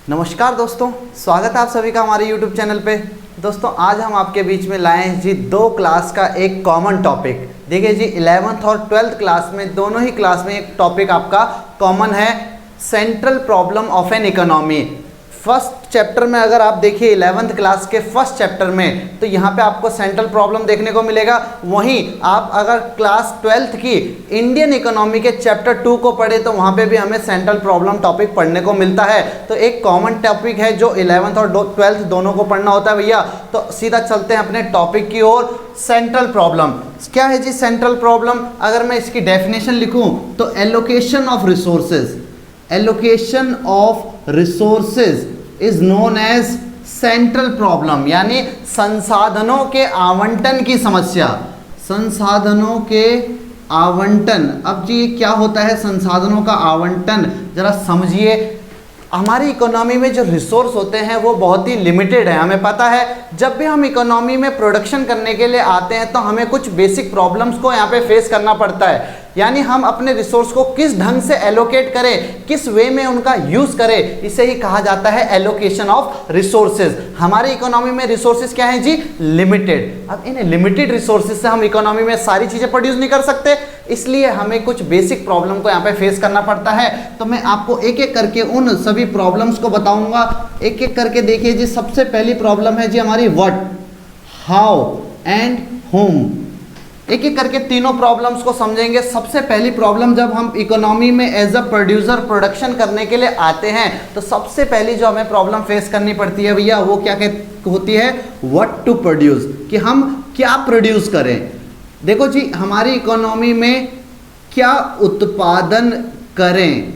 नमस्कार दोस्तों, स्वागत है आप सभी का हमारे YouTube चैनल पे। दोस्तों आज हम आपके बीच में लाए हैं जी दो क्लास का एक कॉमन टॉपिक। देखिए जी 11th और 12th क्लास में दोनों ही क्लास में एक टॉपिक आपका कॉमन है, central problem of an economy. First chapter में अगर आप देखिए 11th क्लास के फर्स्ट चैप्टर में तो यहाँ पे आपको सेंट्रल प्रॉब्लम देखने को मिलेगा। वहीं आप अगर क्लास 12th की इंडियन इकोनॉमी के चैप्टर 2 को पढ़े तो वहाँ पे भी हमें सेंट्रल प्रॉब्लम टॉपिक पढ़ने को मिलता है। तो एक कॉमन टॉपिक है जो 11th और 12th दोनों को पढ़ना होता है भैया। तो सीधा चलते हैं अपने टॉपिक की ओर। सेंट्रल प्रॉब्लम क्या है जी? सेंट्रल प्रॉब्लम अगर मैं इसकी डेफिनेशन लिखूँ तो allocation of resources, allocation of resources is known as central problem, यानी संसाधनों के आवंटन की समस्या। संसाधनों के आवंटन, अब जी क्या होता है संसाधनों का आवंटन, जरा समझिए। हमारी इकोनॉमी में जो रिसोर्स होते हैं वो बहुत ही लिमिटेड है। हमें पता है जब भी हम इकोनॉमी में प्रोडक्शन करने के लिए आते हैं तो हमें कुछ बेसिक प्रॉब्लम्स को यहाँ पे फेस करना पड़ता है। यानी हम अपने रिसोर्स को किस ढंग से एलोकेट करें, किस वे में उनका यूज करें, इसे ही कहा जाता है एलोकेशन ऑफ रिसोर्सेज। हमारी इकोनॉमी में रिसोर्सेज क्या है जी? लिमिटेड। अब इन लिमिटेड रिसोर्सेज से हम इकोनॉमी में सारी चीजें प्रोड्यूस नहीं कर सकते, इसलिए हमें कुछ बेसिक प्रॉब्लम को यहाँ पे फेस करना पड़ता है। तो मैं आपको एक एक करके उन सभी प्रॉब्लम्स को बताऊंगा, एक एक करके देखिए जी। सबसे पहली प्रॉब्लम है जी हमारी व्हाट, हाउ एंड होम। एक एक करके तीनों प्रॉब्लम्स को समझेंगे। सबसे पहली प्रॉब्लम, जब हम इकोनॉमी में एज अ प्रोड्यूसर प्रोडक्शन करने के लिए आते हैं तो सबसे पहली जो हमें प्रॉब्लम फेस करनी पड़ती है भैया वो क्या होती है? व्हाट टू प्रोड्यूस, कि हम क्या प्रोड्यूस करें। देखो जी हमारी इकोनॉमी में क्या उत्पादन करें,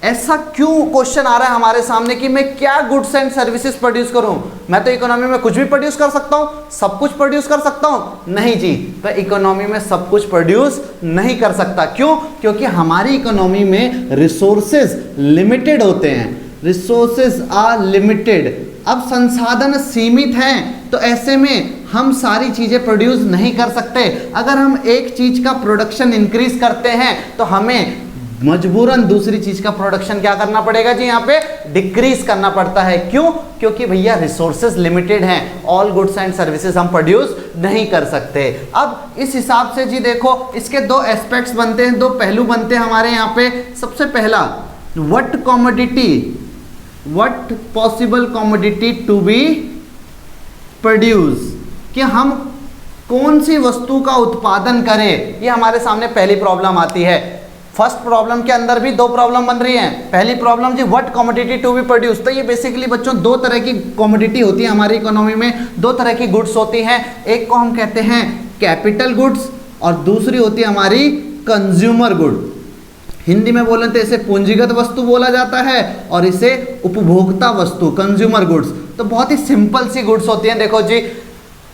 ऐसा क्यों क्वेश्चन आ रहा है हमारे सामने कि मैं क्या गुड्स एंड सर्विसेज प्रोड्यूस करूं? मैं तो इकोनॉमी में कुछ भी प्रोड्यूस कर सकता हूं, सब कुछ प्रोड्यूस कर सकता हूं? नहीं जी, मैं इकोनॉमी में सब कुछ प्रोड्यूस नहीं कर सकता। क्यों? क्योंकि हमारी इकोनॉमी में रिसोर्सेज लिमिटेड होते हैं। Resources are limited. अब संसाधन सीमित हैं तो ऐसे में हम सारी चीजें प्रोड्यूस नहीं कर सकते। अगर हम एक चीज का प्रोडक्शन इंक्रीज करते हैं तो हमें मजबूरन दूसरी चीज का प्रोडक्शन क्या करना पड़ेगा जी? यहाँ पे डिक्रीज करना पड़ता है। क्यों? क्योंकि भैया रिसोर्सेज लिमिटेड हैं, ऑल गुड्स एंड सर्विसेज हम प्रोड्यूस नहीं कर सकते। अब इस हिसाब से जी देखो इसके दो एस्पेक्ट्स बनते हैं, दो पहलू बनते हैं हमारे यहाँ पे। सबसे पहला, what commodity, what possible commodity to be produce, कि हम कौन सी वस्तु का उत्पादन करें, ये हमारे सामने पहली प्रॉब्लम आती है। फर्स्ट प्रॉब्लम के अंदर भी दो प्रॉब्लम बन रही हैं। पहली प्रॉब्लम जी what commodity to be produce, तो ये बेसिकली बच्चों दो तरह की कमोडिटी होती है हमारी इकोनॉमी में, दो तरह की गुड्स होती हैं। एक को हम कहते हैं कैपिटल गुड्स और दूसरी होती है हमारी कंज्यूमर गुड। हिंदी में बोलें तो इसे पूंजीगत वस्तु बोला जाता है और इसे उपभोक्ता वस्तु, कंज्यूमर गुड्स। तो बहुत ही सिंपल सी गुड्स होती हैं। देखो जी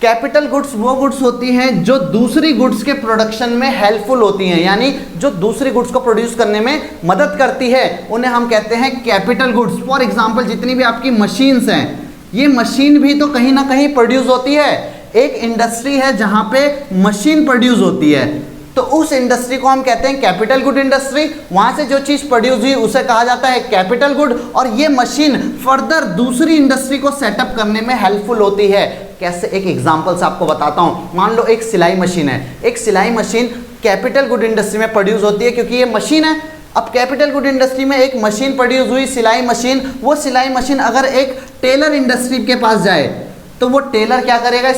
कैपिटल गुड्स वो गुड्स होती हैं जो दूसरी गुड्स के प्रोडक्शन में हेल्पफुल होती हैं, यानी जो दूसरी गुड्स को प्रोड्यूस करने में मदद करती है, उन्हें हम कहते हैं कैपिटल गुड्स। फॉर एग्जांपल जितनी भी आपकी मशीन्स हैं, ये मशीन भी तो कहीं ना कहीं प्रोड्यूस होती है। एक इंडस्ट्री है जहां पे मशीन प्रोड्यूस होती है तो उस इंडस्ट्री को हम कहते हैं कैपिटल गुड इंडस्ट्री। वहां से जो चीज प्रोड्यूस हुई उसे कहा जाता है कैपिटल गुड, और ये मशीन फर्दर दूसरी इंडस्ट्री को सेटअप करने में हेल्पफुल होती है। कैसे? एक एग्जांपल से आपको बताता हूं। मान लो एक सिलाई मशीन है, एक सिलाई मशीन कैपिटल गुड इंडस्ट्री में प्रोड्यूस होती है क्योंकि ये मशीन है। अब कैपिटल गुड इंडस्ट्री में एक मशीन प्रोड्यूस हुई, सिलाई मशीन। वो सिलाई मशीन अगर एक टेलर इंडस्ट्री के पास जाए तो वो टेलर क्या करेगा?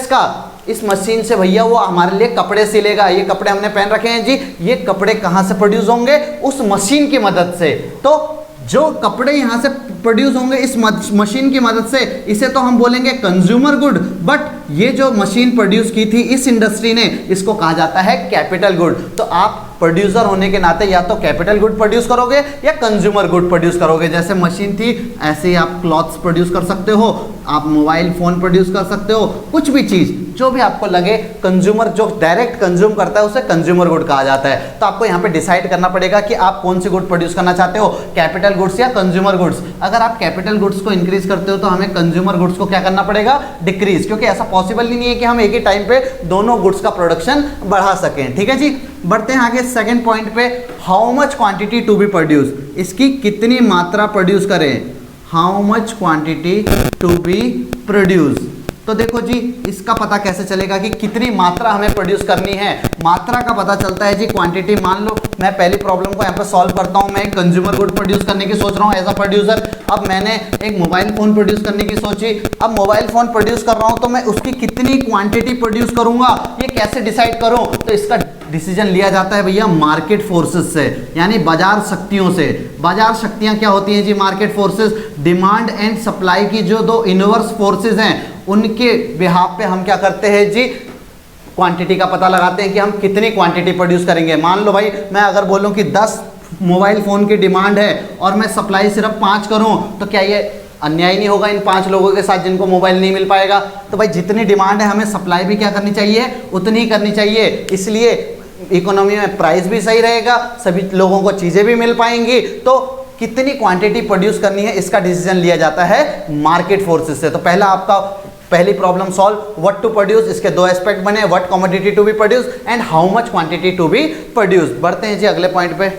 इस मशीन से भैया वो हमारे लिए कपड़े सिलेगा। ये कपड़े हमने पहन रखे हैं जी, ये कपड़े कहाँ से प्रोड्यूस होंगे? उस मशीन की मदद से। तो जो कपड़े यहाँ से प्रोड्यूस होंगे इस मशीन की मदद से, इसे तो हम बोलेंगे कंज्यूमर गुड। बट ये जो मशीन प्रोड्यूस की थी इस इंडस्ट्री ने, इसको कहा जाता है कैपिटल गुड। तो आप प्रोड्यूसर होने के नाते या तो कैपिटल गुड प्रोड्यूस करोगे या कंज्यूमर गुड प्रोड्यूस करोगे। जैसे मशीन थी ऐसे ही आप क्लॉथ्स प्रोड्यूस कर सकते हो, आप मोबाइल फोन प्रोड्यूस कर सकते हो, कुछ भी चीज जो भी आपको लगे। कंज्यूमर जो डायरेक्ट कंज्यूम करता है उसे कंज्यूमर गुड कहा जाता है। तो आपको यहाँ पे डिसाइड करना पड़ेगा कि आप कौन सी गुड प्रोड्यूस करना चाहते हो, कैपिटल गुड्स या कंज्यूमर गुड्स। अगर आप कैपिटल गुड्स को इंक्रीज करते हो तो हमें कंज्यूमर गुड्स को क्या करना पड़ेगा? डिक्रीज, क्योंकि ऐसा पॉसिबल ही नहीं है कि हम एक ही टाइम पे दोनों गुड्स का प्रोडक्शन बढ़ा सकें। ठीक है जी, बढ़ते हैं आगे सेकंड पॉइंट पे, how much quantity to be produce, इसकी कितनी मात्रा प्रोड्यूस करें। How much quantity to be produce. तो देखो जी इसका पता कैसे चलेगा कि कितनी मात्रा हमें प्रोड्यूस करनी है। मात्रा का पता चलता है जी क्वांटिटी। मान लो मैं पहली प्रॉब्लम को यहाँ पे सॉल्व करता हूँ। मैं एक कंज्यूमर गुड प्रोड्यूस करने की सोच रहा हूँ एज अ प्रोड्यूसर। अब मैंने एक मोबाइल फ़ोन प्रोड्यूस करने की सोची। अब मोबाइल फ़ोन प्रोड्यूस कर रहा हूँ तो मैं उसकी कितनी क्वांटिटी प्रोड्यूस करूँगा ये कैसे डिसाइड करूँ। तो इसका डिसीजन लिया जाता है भैया मार्केट फोर्सेस से, यानी बाजार शक्तियों से। बाजार शक्तियाँ क्या होती हैं जी? Market forces demand and supply की जो दो इनवर्स फोर्सेस हैं उनके बिहाफ पे हम क्या करते हैं जी? क्वांटिटी का पता लगाते हैं कि हम कितनी क्वांटिटी प्रोड्यूस करेंगे। मान लो भाई मैं अगर बोलूं कि 10 मोबाइल फ़ोन की डिमांड है और मैं सप्लाई सिर्फ 5 करूं तो क्या ये अन्याय नहीं होगा इन 5 लोगों के साथ जिनको मोबाइल नहीं मिल पाएगा? तो भाई जितनी डिमांड है हमें सप्लाई भी क्या करनी चाहिए? उतनी ही करनी चाहिए। इसलिए इकोनॉमी में प्राइस भी सही रहेगा, सभी लोगों को चीज़ें भी मिल पाएंगी। तो कितनी क्वांटिटी प्रोड्यूस करनी है इसका डिसीजन लिया जाता है मार्केट फोर्सेस से। तो पहला आपका पहली problem solve, what to produce. इसके दो एस्पेक्ट बने, what commodity to be produce and how much quantity to be produce. बढ़ते हैं जी अगले पॉइंट पे।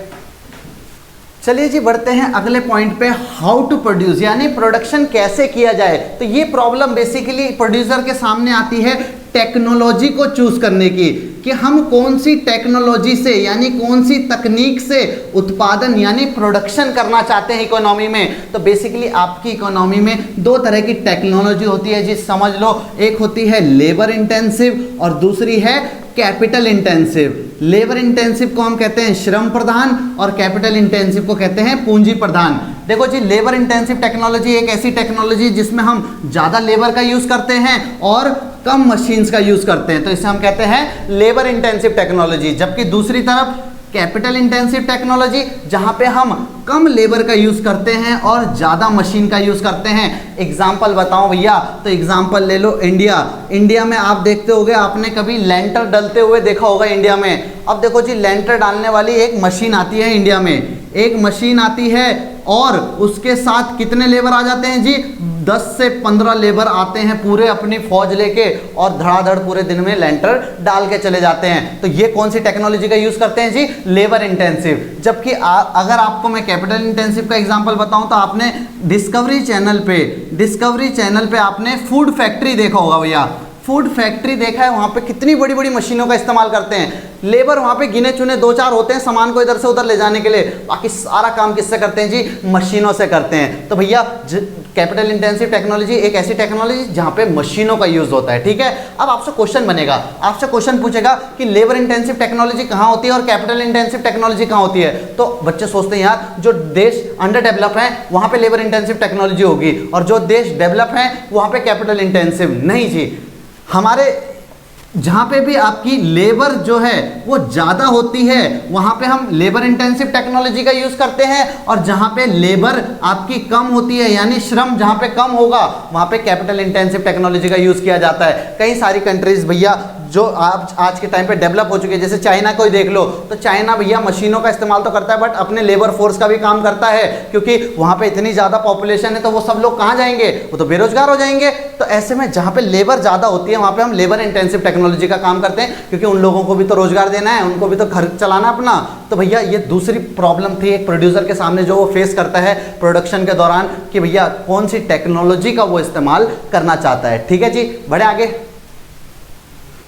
चलिए जी बढ़ते हैं अगले पॉइंट पे, हाउ टू प्रोड्यूस, यानी प्रोडक्शन कैसे किया जाए। तो ये प्रॉब्लम बेसिकली प्रोड्यूसर के सामने आती है टेक्नोलॉजी को चूज करने की, कि हम कौन सी टेक्नोलॉजी से यानी कौन सी तकनीक से उत्पादन यानी प्रोडक्शन करना चाहते हैं इकोनॉमी में। तो बेसिकली आपकी इकोनॉमी में 2 तरह की टेक्नोलॉजी होती है जी, समझ लो। एक होती है लेबर इंटेंसिव और दूसरी है कैपिटल इंटेंसिव। लेबर इंटेंसिव को हम कहते हैं श्रम प्रधान और कैपिटल इंटेंसिव को कहते हैं पूंजी प्रधान। देखो जी लेबर इंटेंसिव टेक्नोलॉजी एक ऐसी टेक्नोलॉजी जिसमें हम ज़्यादा लेबर का यूज़ करते हैं और कम मशीन्स का यूज़ करते हैं, तो इसे हम कहते हैं लेबर इंटेंसिव टेक्नोलॉजी। जबकि दूसरी तरफ कैपिटल इंटेंसिव टेक्नोलॉजी जहाँ पे हम कम लेबर का यूज़ करते हैं और ज़्यादा मशीन का यूज़ करते हैं। एग्जाम्पल बताओ भैया, तो एग्जाम्पल ले लो इंडिया। इंडिया में आप देखते होगे, आपने कभी लेंटर डलते हुए देखा होगा इंडिया में। अब देखो जी लेंटर डालने वाली एक मशीन आती है इंडिया में, एक मशीन आती है और उसके साथ कितने लेबर आ जाते हैं जी? 10 से 15 लेबर आते हैं पूरे अपनी फौज लेके और धड़ाधड़ पूरे दिन में लेंटर डाल के चले जाते हैं। तो ये कौन सी टेक्नोलॉजी का यूज़ करते हैं जी? Labour intensive. जबकि अगर आपको मैं कैपिटल इंटेंसिव का एग्जांपल बताऊं तो आपने डिस्कवरी चैनल पे आपने फूड फैक्ट्री देखा होगा भैया। फूड फैक्ट्री देखा है, वहाँ पे कितनी बड़ी बड़ी मशीनों का इस्तेमाल करते हैं। लेबर वहाँ पे गिने चुने 2-4 होते हैं सामान को इधर से उधर ले जाने के लिए, बाकी सारा काम किससे करते हैं जी? मशीनों से करते हैं। तो भैया कैपिटल इंटेंसिव टेक्नोलॉजी एक ऐसी टेक्नोलॉजी जहाँ पे मशीनों का यूज़ होता है, ठीक है। अब आपसे क्वेश्चन बनेगा, आपसे क्वेश्चन पूछेगा कि लेबर इंटेंसिव टेक्नोलॉजी कहाँ होती है और कैपिटल इंटेंसिव टेक्नोलॉजी कहाँ होती है। तो बच्चे सोचते हैं यार जो देश अंडर डेवलप है वहाँ पे लेबर इंटेंसिव टेक्नोलॉजी होगी और जो देश डेवलप है वहाँ पे कैपिटल इंटेंसिव। नहीं जी, हमारे जहाँ पे भी आपकी लेबर जो है वो ज़्यादा होती है वहाँ पे हम लेबर इंटेंसिव टेक्नोलॉजी का यूज़ करते हैं, और जहाँ पे लेबर आपकी कम होती है यानी श्रम जहाँ पे कम होगा वहाँ पे कैपिटल इंटेंसिव टेक्नोलॉजी का यूज़ किया जाता है। कई सारी कंट्रीज़ भैया जो आज के टाइम पे डेवलप हो चुके हैं, जैसे चाइना को ही देख लो, तो चाइना भैया मशीनों का इस्तेमाल तो करता है बट अपने लेबर फोर्स का भी काम करता है, क्योंकि वहाँ पे इतनी ज़्यादा पॉपुलेशन है तो वो सब लोग कहाँ जाएंगे? वो तो बेरोजगार हो जाएंगे। तो ऐसे में जहाँ पे लेबर ज़्यादा होती है वहाँ पे हम लेबर इंटेंसिव टेक्नोलॉजी का काम करते हैं, क्योंकि उन लोगों को भी तो रोजगार देना है, उनको भी तो घर चलाना अपना। तो भैया ये दूसरी प्रॉब्लम थी एक प्रोड्यूसर के सामने जो वो फेस करता है प्रोडक्शन के दौरान, कि भैया कौन सी टेक्नोलॉजी का वो इस्तेमाल करना चाहता है। ठीक है जी, बढ़े आगे।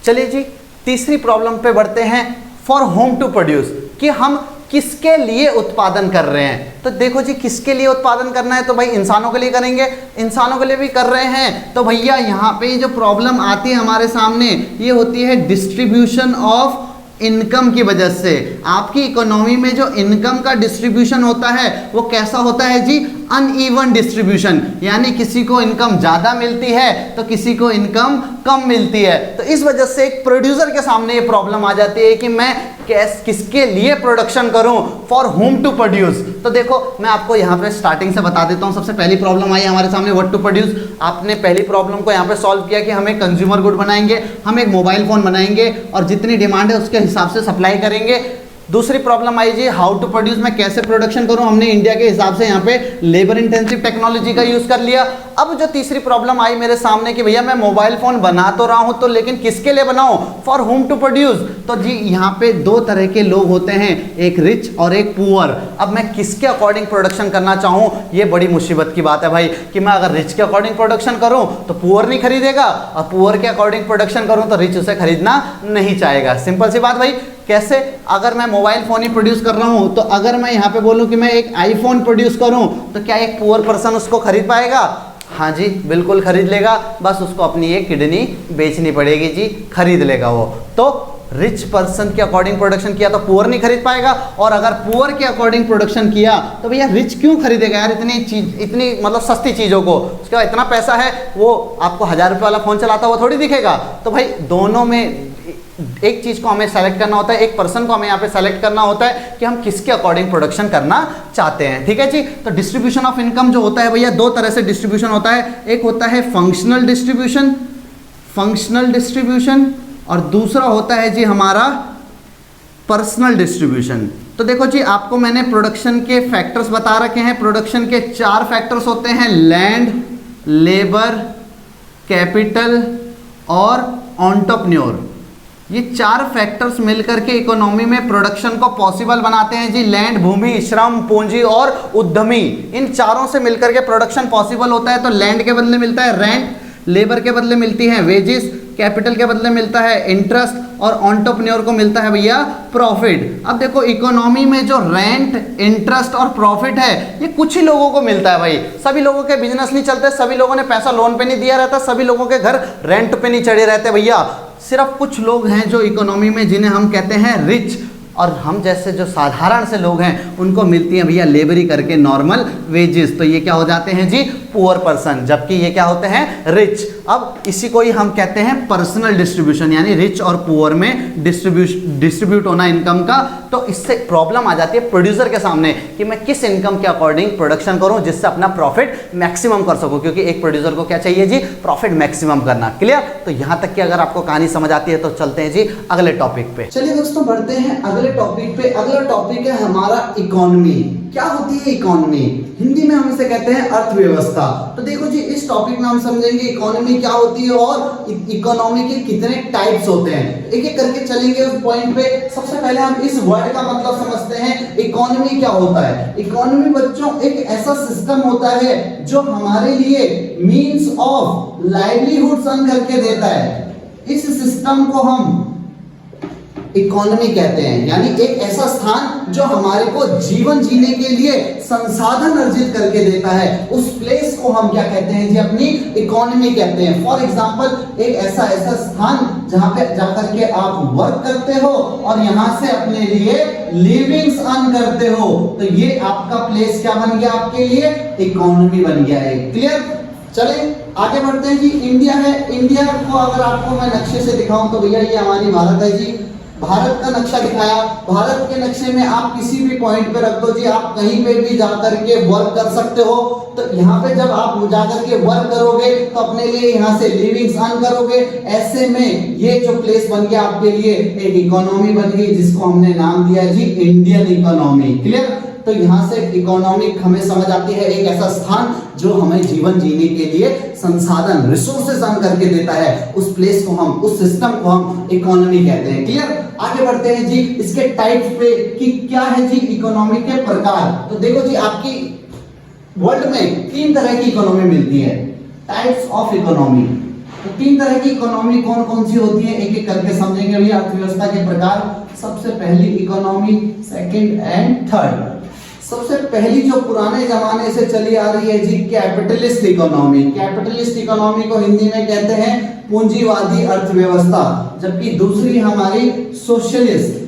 चलिए जी तीसरी प्रॉब्लम पे बढ़ते हैं, फॉर होम टू प्रोड्यूस, कि हम किसके लिए उत्पादन कर रहे हैं। तो देखो जी किसके लिए उत्पादन करना है, तो भाई इंसानों के लिए करेंगे, इंसानों के लिए भी कर रहे हैं। तो भैया यहाँ पे जो प्रॉब्लम आती है हमारे सामने ये होती है डिस्ट्रीब्यूशन ऑफ इनकम की वजह से। आपकी इकोनॉमी में जो इनकम का डिस्ट्रीब्यूशन होता है वो कैसा होता है जी? अनइवन डिस्ट्रीब्यूशन, यानी किसी को इनकम ज़्यादा मिलती है तो किसी को इनकम कम मिलती है। तो इस वजह से एक प्रोड्यूसर के सामने ये प्रॉब्लम आ जाती है कि मैं किसके लिए प्रोडक्शन करूं, फॉर होम टू प्रोड्यूस। तो देखो मैं आपको यहाँ पे स्टार्टिंग से बता देता हूँ। सबसे पहली प्रॉब्लम आई हमारे सामने, व्हाट टू प्रोड्यूस। आपने पहली प्रॉब्लम को यहाँ पे सॉल्व किया कि हम एक कंज्यूमर गुड बनाएंगे, हम एक मोबाइल फ़ोन बनाएंगे और जितनी डिमांड है उसके हिसाब से सप्लाई करेंगे। दूसरी प्रॉब्लम आई जी हाउ टू प्रोड्यूस, मैं कैसे प्रोडक्शन करूं। हमने इंडिया के हिसाब से यहाँ पे लेबर इंटेंसिव टेक्नोलॉजी का यूज कर लिया। अब जो तीसरी प्रॉब्लम आई मेरे सामने कि भैया मैं मोबाइल फोन बना तो रहा हूं तो लेकिन किसके लिए बनाऊं, फॉर होम टू प्रोड्यूस। तो जी यहाँ पे दो तरह के लोग होते हैं, एक रिच और एक पुअर। अब मैं किसके अकॉर्डिंग प्रोडक्शन करना चाहूँ, ये बड़ी मुसीबत की बात है भाई, कि मैं अगर रिच के अकॉर्डिंग प्रोडक्शन करूँ तो पुअर नहीं खरीदेगा, और पुअर के अकॉर्डिंग प्रोडक्शन करूँ तो रिच उसे खरीदना नहीं चाहेगा। सिंपल सी बात भाई। कैसे, अगर मैं मोबाइल फोन ही प्रोड्यूस कर रहा हूं तो अगर मैं यहाँ पे बोलूं कि मैं एक आईफोन प्रोड्यूस करूं तो क्या एक पुअर पर्सन उसको खरीद पाएगा? हाँ जी बिल्कुल खरीद लेगा, बस उसको अपनी एक किडनी बेचनी पड़ेगी जी, खरीद लेगा वो। तो रिच पर्सन के अकॉर्डिंग प्रोडक्शन किया तो पुअर नहीं खरीद पाएगा, और अगर पुअर के अकॉर्डिंग प्रोडक्शन किया तो भैया रिच क्यों खरीदेगा यार इतनी मतलब सस्ती चीज़ों को। उसके बाद इतना पैसा है, वो आपको 1000 रुपये वाला फ़ोन चलाता हुआ थोड़ी दिखेगा। तो भाई दोनों में एक चीज़ को हमें सेलेक्ट करना होता है, एक पर्सन को हमें यहाँ पे सेलेक्ट करना होता है कि हम किसके अकॉर्डिंग प्रोडक्शन करना चाहते हैं। ठीक है जी। तो डिस्ट्रीब्यूशन ऑफ इनकम जो होता है भैया, दो तरह से डिस्ट्रीब्यूशन होता है। एक होता है फंक्शनल डिस्ट्रीब्यूशन और दूसरा होता है जी हमारा पर्सनल डिस्ट्रीब्यूशन। तो देखो जी आपको मैंने प्रोडक्शन के फैक्टर्स बता रखे हैं। प्रोडक्शन के 4 फैक्टर्स होते हैं, लैंड, लेबर, कैपिटल और एंटरप्रेन्योर। ये 4 फैक्टर्स मिलकर के इकोनॉमी में प्रोडक्शन को पॉसिबल बनाते हैं जी। लैंड, भूमि, श्रम, पूंजी और उद्यमी, इन चारों से मिलकर के प्रोडक्शन पॉसिबल होता है। तो लैंड के बदले मिलता है रेंट, लेबर के बदले मिलती है वेजेस, कैपिटल के बदले मिलता है इंटरेस्ट और एंटरप्रेन्योर को मिलता है भैया प्रॉफिट। अब देखो इकोनॉमी में जो रेंट, इंटरेस्ट और प्रॉफिट है ये कुछ ही लोगों को मिलता है भाई। सभी लोगों के बिजनेस नहीं चलते, सभी लोगों ने पैसा लोन पे नहीं दिया रहता, सभी लोगों के घर रेंट पे नहीं चढ़े रहते भैया। सिर्फ कुछ लोग हैं जो इकोनॉमी में, जिन्हें हम कहते हैं रिच, और हम जैसे जो साधारण से लोग हैं उनको मिलती हैं भैया लेबरी करके नॉर्मल वेजेस। तो ये क्या हो जाते हैं जी पुअर पर्सन, जबकि ये क्या होते हैं रिच। अब इसी को ही हम कहते हैं पर्सनल डिस्ट्रीब्यूशन, यानी रिच और पुअर में डिस्ट्रीब्यूट होना इनकम का। तो इससे प्रॉब्लम आ जाती है प्रोड्यूसर के सामने कि मैं किस इनकम के अकॉर्डिंग प्रोडक्शन करूं जिससे अपना प्रॉफिट मैक्सिमम कर सकूं, क्योंकि एक प्रोड्यूसर को क्या चाहिए जी, प्रॉफिट मैक्सिमम करना। क्लियर? तो यहां तक कि अगर आपको कहानी समझ आती है तो चलते हैं जी अगले टॉपिक पे। चलिए दोस्तों बढ़ते हैं अगले टॉपिक पे। अगला टॉपिक है हमारा इकोनॉमी। क्या होती है इकोनॉमी? हिंदी में हम इसे कहते हैं अर्थव्यवस्था। तो देखो जी इस टॉपिक में हम समझेंगे इकोनॉमी क्या होती है और इकोनॉमी के कितने टाइप्स होते हैं। एक एक करके चलेंगे उस पॉइंट पे। सबसे पहले हम इस वर्ड का मतलब समझते हैं, इकोनॉमी क्या होता है। इकोनॉमी बच्चों एक ऐसा सिस्टम होता है जो हमारे लिए मींस ऑफ लाइवलीहुड अर्न करके देता है। इस सिस्टम को हम इकोनॉमी कहते हैं, यानी एक ऐसा स्थान जो हमारे को जीवन जीने के लिए संसाधन अर्जित करके देता है। उस प्लेस को हम क्या कहते हैं जी, अपनी इकोनॉमी कहते हैं। फॉर एग्जांपल एक ऐसा स्थान जहां पे जाकर के आप वर्क करते हो और यहां से अपने लिए लिविंग्स अर्न करते हो, तो ये आपका प्लेस क्या बन गया आपके लिए, इकोनॉमी बन गया है। क्लियर? चले आगे बढ़ते हैं जी। इंडिया है, इंडिया को अगर आपको मैं नक्शे से दिखाऊं तो भैया ये हमारी भारत है जी। भारत का नक्शा दिखाया। भारत के नक्शे में आप किसी भी पॉइंट पे रख दो जी, आप कहीं पे भी जाकर के वर्क कर सकते हो। तो यहाँ पे जब आप जाकर के वर्क करोगे तो अपने लिए यहाँ से लिविंग्स अर्न करोगे। ऐसे में ये जो प्लेस बन गया आपके लिए एक इकोनॉमी बन गई, जिसको हमने नाम दिया जी इंडियन इकोनॉमी। क्लियर? तो यहाँ से इकोनॉमिक हमें समझ आती है एक ऐसा स्थान जो हमें जीवन जीने के लिए संसाधन, रिसोर्सेज अर्न करके देता है। उस प्लेस को हम, उस सिस्टम को हम इकोनॉमी कहते हैं। क्लियर? आगे बढ़ते हैं जी इसके टाइप्स पे कि क्या है जी इकोनॉमी के प्रकार। तो देखो जी आपकी वर्ल्ड में 3 तरह की इकोनॉमी मिलती है, टाइप्स ऑफ इकोनॉमी। तो 3 तरह की इकोनॉमी कौन कौन सी होती है, एक एक करके समझेंगे भैया। अर्थव्यवस्था के प्रकार, सबसे पहली इकोनॉमी, सेकंड एंड थर्ड। सबसे पहली जो पुराने जमाने से चली आ रही है जी कैपिटलिस्ट इकोनॉमी। कैपिटलिस्ट इकोनॉमी को हिंदी में कहते हैं पूंजीवादी अर्थव्यवस्था, जबकि दूसरी हमारी सोशलिस्ट।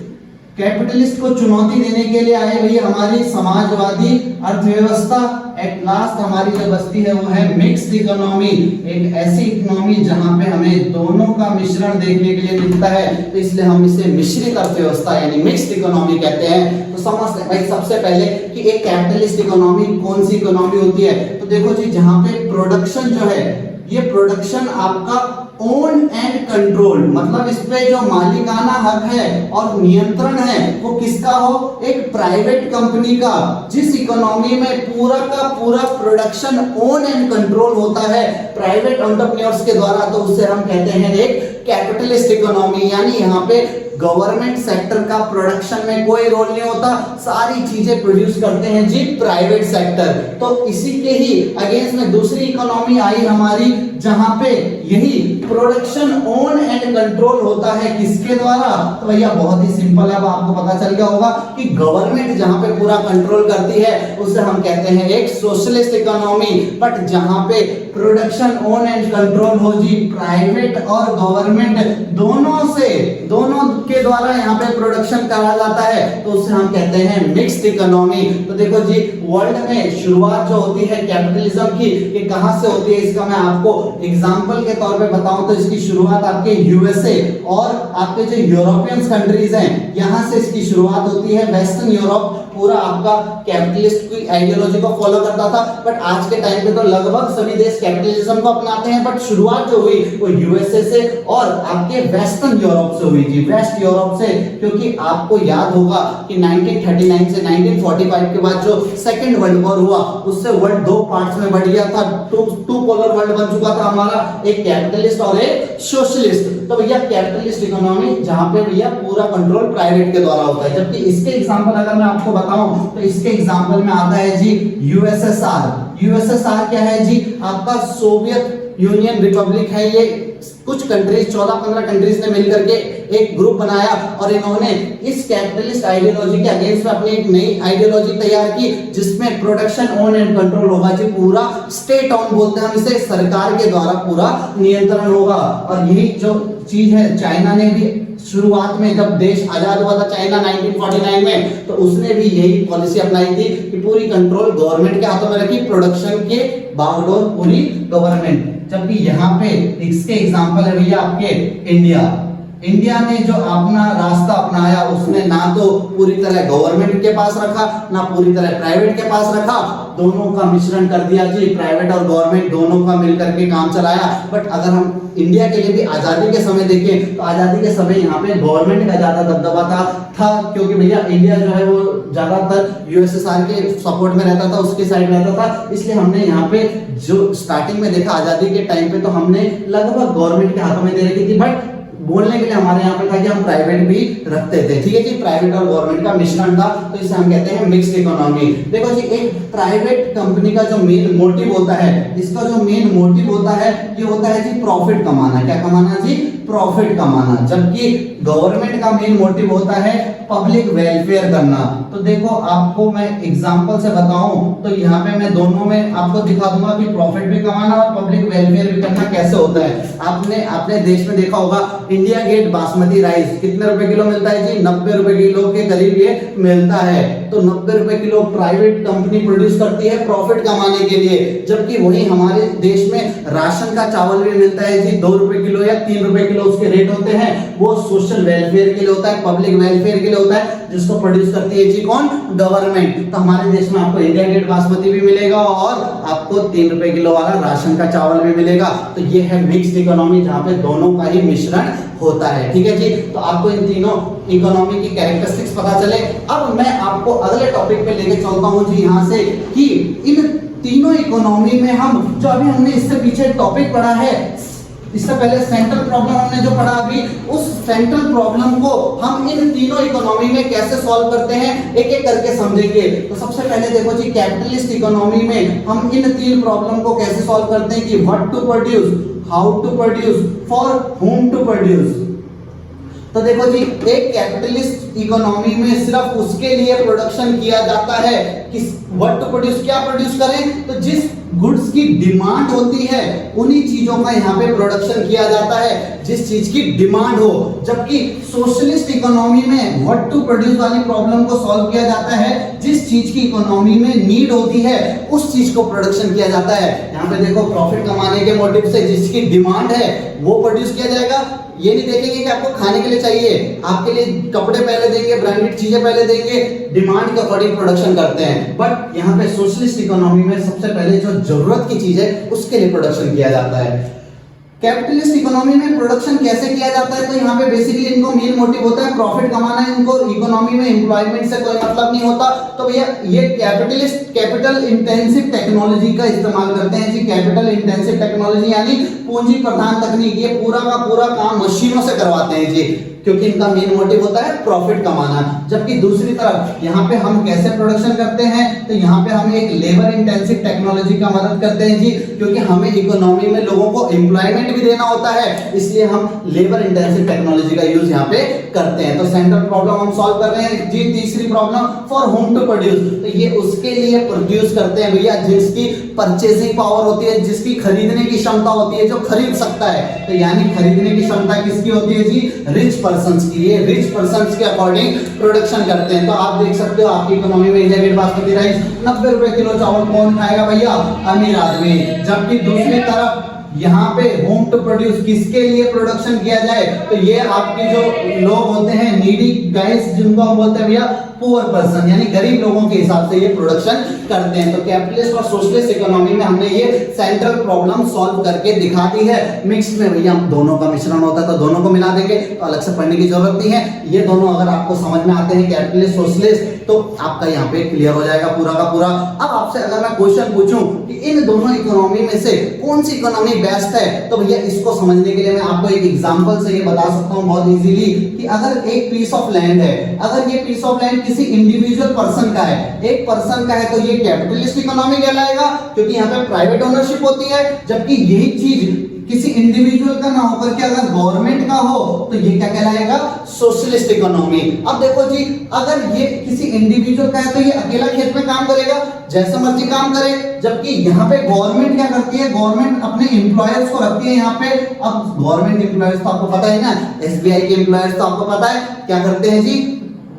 कैपिटलिस्ट को चुनौती देने के लिए आए भैया हमारी समाजवादी अर्थव्यवस्था। एट लास्ट हमारी जो बस्ती है वो है मिक्स्ड इकोनॉमी, एक ऐसी इकोनॉमी जहां पे हमें दोनों का मिश्रण देखने के लिए मिलता है, तो इसलिए हम इसे मिश्रित अर्थव्यवस्था यानी मिक्स्ड इकोनॉमी कहते हैं। तो समझते हैं भाई सबसे पहले कि एक कैपिटलिस्ट इकोनॉमी कौन सी इकोनॉमी होती है। तो देखो जी जहां पे प्रोडक्शन जो है ये प्रोडक्शन आपका ओन एंड कंट्रोल, मतलब इस पे जो मालिकाना हक है और नियंत्रण है वो किसका हो, एक प्राइवेट कंपनी का, जिस इकोनॉमी में पूरा का पूरा प्रोडक्शन ओन एंड कंट्रोल होता है प्राइवेट एंटरप्रेन्योर्स के द्वारा, तो उसे हम कहते हैं एक कैपिटलिस्ट इकोनॉमी। यानी यहाँ पे गवर्नमेंट सेक्टर का प्रोडक्शन में कोई रोल नहीं होता, सारी चीजें प्रोड्यूस करते हैं जी प्राइवेट सेक्टर। तो इसी के ही अगेंस्ट में दूसरी इकोनॉमी आई हमारी, जहां पे यही प्रोडक्शन ओन एंड कंट्रोल होता है किसके द्वारा, तो भैया बहुत ही सिंपल है, अब आपको पता चल गया होगा कि गवर्नमेंट जहां पे पूरा कंट्रोल करती है उसे हम कहते हैं एक सोशलिस्ट इकोनॉमी। बट जहां पे प्रोडक्शन ओन एंड कंट्रोल हो जी प्राइवेट और गवर्नमेंट दोनों के द्वारा यहाँ पे प्रोडक्शन करा जाता है, तो उसे हम कहते हैं मिक्स्ड इकोनॉमी। तो देखो जी वर्ल्ड में शुरुआत जो होती है कैपिटलिज्म की, ये कहां से होती है, इसका मैं आपको एग्जांपल के तौर पे बताऊं तो इसकी शुरुआत आपके यूएसए और आपके जो यूरोपियन कंट्रीज हैं यहां से इसकी शुरुआत होती है। वेस्टर्न यूरोप पूरा आपका कैपिटलिस्ट की आइडियोलॉजी को फॉलो करता था, बट आज के टाइम पे तो लगभग सभी देश कैपिटलिज्म को अपनाते हैं। बट शुरुआत जो हुई वो यूएसए से और आपके वेस्टर्न यूरोप से हुई जी, वेस्ट यूरोप से, क्योंकि आपको याद होगा कि 1939 से 1945 के बाद जो सेकंड वर्ल्ड वॉर हुआ उससे वर्ल्ड दो पार्ट्स में बढ़ गया था, टू पोलर वर्ल्ड बन चुका था हमारा, एक कैपिटलिस्ट और एक सोशलिस्ट। तो भैया कैपिटलिस्ट इकोनॉमी जहां पे भैया पूरा कंट्रोल प्राइवेट के द्वारा होता है, जबकि इसके एग्जांपल अगर मैं आपको बताऊं तो इसके एग्जांपल में आता है जी यूएसएसआर। यूएसएसआर क्या है जी, आपका सोवियत यूनियन रिपब्लिक है। ये कुछ कंट्रीज 14-15 कंट्रीज ने मिलकर के एक ग्रुप बनाया और इन्होंने इस कैपिटलिस्ट आइडियोलॉजी के अगेंस्ट में अपनी एक नई आइडियोलॉजी तैयार की, जिसमें प्रोडक्शन ओन एंड कंट्रोल होगा जी, पूरा स्टेट ओन बोलते हैं हम इसे, सरकार के द्वारा पूरा नियंत्रण होगा। और यही जो चीज है चाइना ने भी शुरुआत में जब देश आजाद हुआ था चाइना 1949 में, तो उसने भी यही पॉलिसी अपनाई थी कि पूरी कंट्रोल गवर्नमेंट के हाथों में रखी, प्रोडक्शन के बागडोर पूरी गवर्नमेंट। जबकि यहाँ पे इसके एग्जांपल है भैया आपके इंडिया ने जो अपना रास्ता अपनाया उसने ना तो पूरी तरह गवर्नमेंट के पास रखा ना पूरी तरह प्राइवेट के पास रखा, दोनों का मिश्रण कर दिया जी, प्राइवेट और गवर्नमेंट दोनों का मिलकर के काम चलाया। बट अगर हम इंडिया के लिए भी आजादी के समय देखें तो आजादी के समय यहाँ पे गवर्नमेंट का ज्यादा दबदबा था, क्योंकि भैया इंडिया जो है वो ज्यादातर यूएसएसआर के सपोर्ट में रहता था, उसके साइड रहता था। इसलिए हमने यहाँ पे जो स्टार्टिंग में देखा आजादी के टाइम पे, तो हमने लगभग गवर्नमेंट के हाथों में दे रखी थी, बट बोलने के लिए हमारे यहाँ पे था कि हम प्राइवेट भी रखते थे। ठीक है जी, प्राइवेट और गवर्नमेंट का मिश्रण था, तो इसे हम कहते हैं मिक्स्ड इकोनॉमी। देखो जी एक प्राइवेट कंपनी का जो मेन मोटिव होता है, इसका जो मेन मोटिव होता है ये होता है जी प्रॉफिट कमाना। क्या कमाना जी, प्रॉफिट कमाना। जबकि गवर्नमेंट का मेन मोटिव होता है पब्लिक वेलफेयर करना। तो देखो आपको मैं एग्जांपल से बताऊं तो यहाँ पे मैं दोनों में आपको दिखा दूंगा कि प्रॉफिट भी कमाना और पब्लिक वेलफेयर भी करना कैसे होता है। आपने अपने देश में देखा होगा इंडिया गेट बासमती राइस कितने रुपए किलो मिलता है जी, 90 रुपए किलो के करीब ये मिलता है। तो 90 रुपए किलो प्राइवेट कंपनी प्रोड्यूस करती है प्रॉफिट कमाने के लिए, जबकि वही हमारे देश में राशन का चावल भी मिलता है जी 2 रुपए किलो या 3 रुपए किलो उसके रेट होते हैं। वो सोशल वेलफेयर के लिए होता है, पब्लिक वेलफेयर के लिए होता है, जिसको प्रोड्यूस करती है जी कौन, गवर्नमेंट। तो हमारे देश में आपको इंडिया गेट बासमती भी मिलेगा और आपको 3 रुपए किलो वाला राशन का चावल भी मिलेगा। तो ये है मिक्स्ड इकोनॉमी जहाँ पे दोनों का ही मिश्रण होता है। ठीक है जी, तो आपको इन तीनों इकोनॉमी की कैरेक्टरिस्टिक्स पता चले। अब मैं आपको अगले टॉपिक पे लेके चलता हूँ जी यहाँ से कि इन तीनों इकोनॉमी में हम जो अभी हमने इससे पीछे टॉपिक पढ़ा है, इससे पहले सेंट्रल प्रॉब्लम हमने जो पढ़ा अभी, उस सेंट्रल प्रॉब्लम को हम इन तीनों इकोनॉमी में कैसे सॉल्व करते हैं एक एक करके समझेंगे। तो सबसे पहले देखो जी कैपिटलिस्ट इकोनॉमी में हम इन तीन प्रॉब्लम को कैसे सॉल्व करते हैं कि what to produce, how to produce, for whom to produce. तो देखो जी एक कैपिटलिस्ट इकोनॉमी में सिर्फ उसके लिए प्रोडक्शन किया जाता है कि व्हाट टू प्रोड्यूस, क्या प्रोड्यूस करें, तो जिस गुड्स की डिमांड होती है उन्हीं चीजों का यहाँ पे प्रोडक्शन किया जाता है जिस चीज की डिमांड हो। जबकि सोशलिस्ट इकोनॉमी में व्हाट टू प्रोड्यूस वाली प्रॉब्लम को सॉल्व किया जाता है जिस चीज की इकोनॉमी में नीड होती है उस चीज को प्रोडक्शन किया जाता है। यहाँ पे देखो प्रॉफिट कमाने के मोटिव से जिसकी डिमांड है वो प्रोड्यूस किया जाएगा। ये नहीं देखेंगे कि आपको खाने के लिए चाहिए, आपके लिए कपड़े पहले पहले देंगे, ब्रांडेड चीजें पहले देंगे, डिमांड के अकॉर्डिंग प्रोडक्शन करते हैं। बट यहाँ पे सोशलिस्ट इकोनॉमी में सबसे पहले जो जरूरत की चीज है उसके लिए प्रोडक्शन किया जाता है। कैपिटलिस्ट इकोनॉमी में प्रोडक्शन कैसे किया जाता है, तो यहाँ पे बेसिकली इनको मेन मोटिव होता है प्रॉफिट कमाना है, इनको इकोनॉमी में एम्प्लॉयमेंट से कोई मतलब नहीं होता। तो भैया ये कैपिटलिस्ट कैपिटल इंटेंसिव टेक्नोलॉजी का इस्तेमाल करते हैं जी। कैपिटल इंटेंसिव टेक्नोलॉजी यानी पूंजी प्रधान तकनीक, ये पूरा का पूरा काम मशीनों से करवाते हैं जी, क्योंकि इनका मेन मोटिव होता है प्रॉफिट कमाना। जबकि दूसरी तरफ यहाँ पे हम कैसे प्रोडक्शन करते हैं, तो यहाँ पे हम एक लेबर इंटेंसिव टेक्नोलॉजी का मदद करते हैं जी, क्योंकि हमें इकोनॉमी में लोगों को एम्प्लॉयमेंट भी देना होता है, इसलिए हम लेबर इंटेंसिव टेक्नोलॉजी का यूज यहाँ पे करते हैं। तो सेंट्रल प्रॉब्लम हम सॉल्व कर रहे हैं जी। तीसरी problem, for whom to produce, तो ये उसके लिए प्रोड्यूस करते हैं भैया जिसकी परचेसिंग पावर होती है, जिसकी खरीदने की क्षमता होती है, जो खरीद सकता है। तो यानी खरीदने की क्षमता किसकी होती है जी, रिच पर्संस की। ये रिच पर्संस के अकॉर्डिंग प्रोडक्शन करते हैं। तो आप देख सकते हो आपकी इकोनॉमी में इंडिया गेट बासमती राइस 90 रुपए किलो चावल कौन खाएगा भैया, अमीर आदमी। जबकि दूसरी तरफ यहाँ पे होम टू प्रोड्यूस किसके लिए प्रोडक्शन किया जाए, तो ये आपके जो लोग होते हैं नीडी गाइस, जिनको हम बोलते हैं भैया पुअर पर्सन, यानी गरीब लोगों के हिसाब से ये प्रोडक्शन करते हैं। तो कैपिटलिस्ट और सोशलिस्ट इकोनॉमी में हमने ये सेंट्रल प्रॉब्लम सॉल्व करके दिखा दी है। मिक्स्ड में भैया दोनों का मिश्रण होता है, तो दोनों को मिला देंगे, तो अलग से पढ़ने की जरूरत नहीं है। ये दोनों अगर आपको समझ में आते हैं कैपिटलिस्ट सोशलिस्ट, तो आपका यहाँ पे क्लियर हो जाएगा पूरा का पूरा। अब आपसे अगर मैं क्वेश्चन पूछूं कि इन दोनों इकोनॉमी में से कौन सी इकोनॉमी बेस्ट है, तो भैया इसको समझने के लिए मैं आपको एक एग्जांपल से ये बता सकता हूँ बहुत इजीली कि अगर एक पीस ऑफ लैंड है, अगर ये पीस ऑफ लैंड किसी इंडिविजुअल पर्सन का है, एक पर्सन का है, तो ये कैपिटलिस्ट इकोनॉमी कहलाएगा, क्योंकि यहाँ पे प्राइवेट ओनरशिप होती है। जबकि यही चीज किसी इंडिविजुअल का ना होकर के अगर गवर्नमेंट का हो, तो ये क्या कहलाएगा, सोशलिस्ट इकोनॉमी। अब देखो जी, अगर ये किसी इंडिविजुअल का है तो ये अकेला खेत में काम करेगा, जैसा मर्जी काम करे। जबकि यहाँ पे गवर्नमेंट क्या करती है, गवर्नमेंट अपने एम्प्लॉयर्स को रखती है यहाँ पे। अब गवर्नमेंट एम्प्लॉयर्स तो आपको पता है ना, एसबीआई के एम्प्लॉयर्स तो आपको पता है क्या करते हैं जी,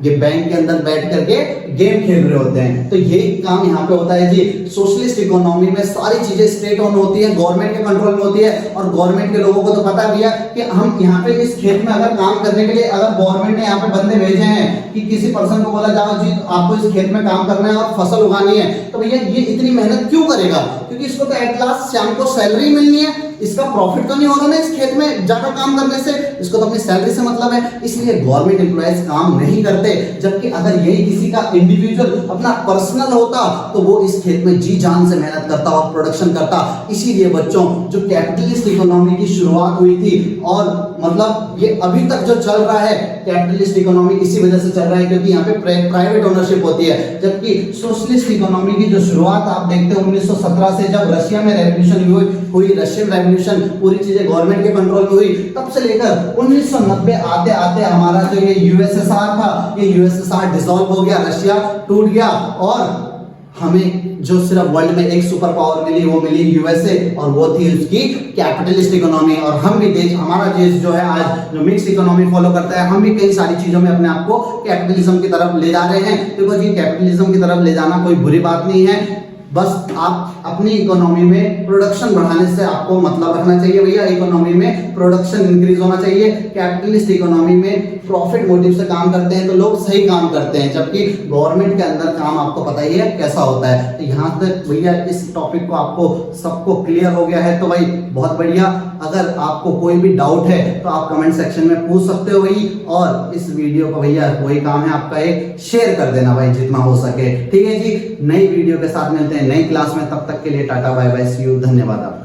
ये बैंक के अंदर बैठ करके गेम खेल रहे होते हैं। तो ये काम यहाँ पे होता है जी। सोशलिस्ट इकोनॉमी में सारी चीजें स्टेट ओन होती है, गवर्नमेंट के कंट्रोल में होती है, और गवर्नमेंट के लोगों को तो पता है भैया कि हम यहाँ पे इस खेत में अगर काम करने के लिए, अगर गवर्नमेंट ने यहाँ पे बंदे भेजे हैं कि किसी पर्सन को बोला जाओ जी आपको इस खेत में काम करना है और फसल उगानी है, तो भैया ये इतनी मेहनत क्यों करेगा, क्योंकि इसको तो एट लास्ट शाम को सैलरी मिलनी है, इसका प्रॉफिट तो नहीं हो रहा ना इस खेत में ज्यादा काम करने से, इसको तो अपनी सैलरी से मतलब है, इसलिए गवर्नमेंट एम्प्लॉयज काम नहीं करते। जबकि अगर यही किसी का इंडिविजुअल अपना पर्सनल होता, तो वो इस खेत में जी जान से मेहनत करता और प्रोडक्शन करता। इसीलिए बच्चों, जो कैपिटलिस्ट इकोनॉमी की शुरुआत हुई थी, और मतलब ये अभी तक जो चल रहा है कैपिटलिस्ट इकोनॉमी, इसी वजह से चल रहा है क्योंकि यहाँ पे प्राइवेट ओनरशिप होती है। जबकि सोशलिस्ट इकोनॉमी की जो शुरुआत आप देखते हैं 1917 से, जब रशिया में रेवोल्यूशन हुई, रशियन रेवोल्यूशन, पूरी चीजें गवर्नमेंट के कंट्रोल में हुई, तब से लेकर 1990 आते आते हमारा जो ये यूएसएसआर था, ये यूएसएसआर डिसॉल्व हो गया, रशिया टूट गया, और हमें जो सिर्फ वर्ल्ड में एक सुपर पावर मिली, वो मिली यूएसए, और वो थी उसकी कैपिटलिस्ट इकोनॉमी। और हम भी देश, हमारा देश जो है आज जो मिक्स इकोनॉमी फॉलो करता है, हम भी कई सारी चीजों में अपने आप को कैपिटलिज्म की तरफ ले जा रहे हैं। देखो जी, कैपिटलिज्म की तरफ ले जाना कोई बुरी बात नहीं है, बस आप अपनी इकोनॉमी में प्रोडक्शन बढ़ाने से आपको मतलब रखना चाहिए भैया। इकोनॉमी में प्रोडक्शन इंक्रीज होना चाहिए। कैपिटलिस्ट इकोनॉमी में प्रॉफिट मोटिव से काम करते हैं तो लोग सही काम करते हैं, जबकि गवर्नमेंट के अंदर काम आपको पता ही है कैसा होता है। तो यहाँ तक भैया इस टॉपिक को आपको सबको क्लियर हो गया है, तो भाई बहुत बढ़िया। अगर आपको कोई भी डाउट है तो आप कमेंट सेक्शन में पूछ सकते हो भाई, और इस वीडियो को भैया वही काम है आपका, एक शेयर कर देना भाई जितना हो सके, ठीक है जी। नई वीडियो के साथ मिलते हैं नई क्लास में, तब तक के लिए tata bye bye, see you, धन्यवाद आपका।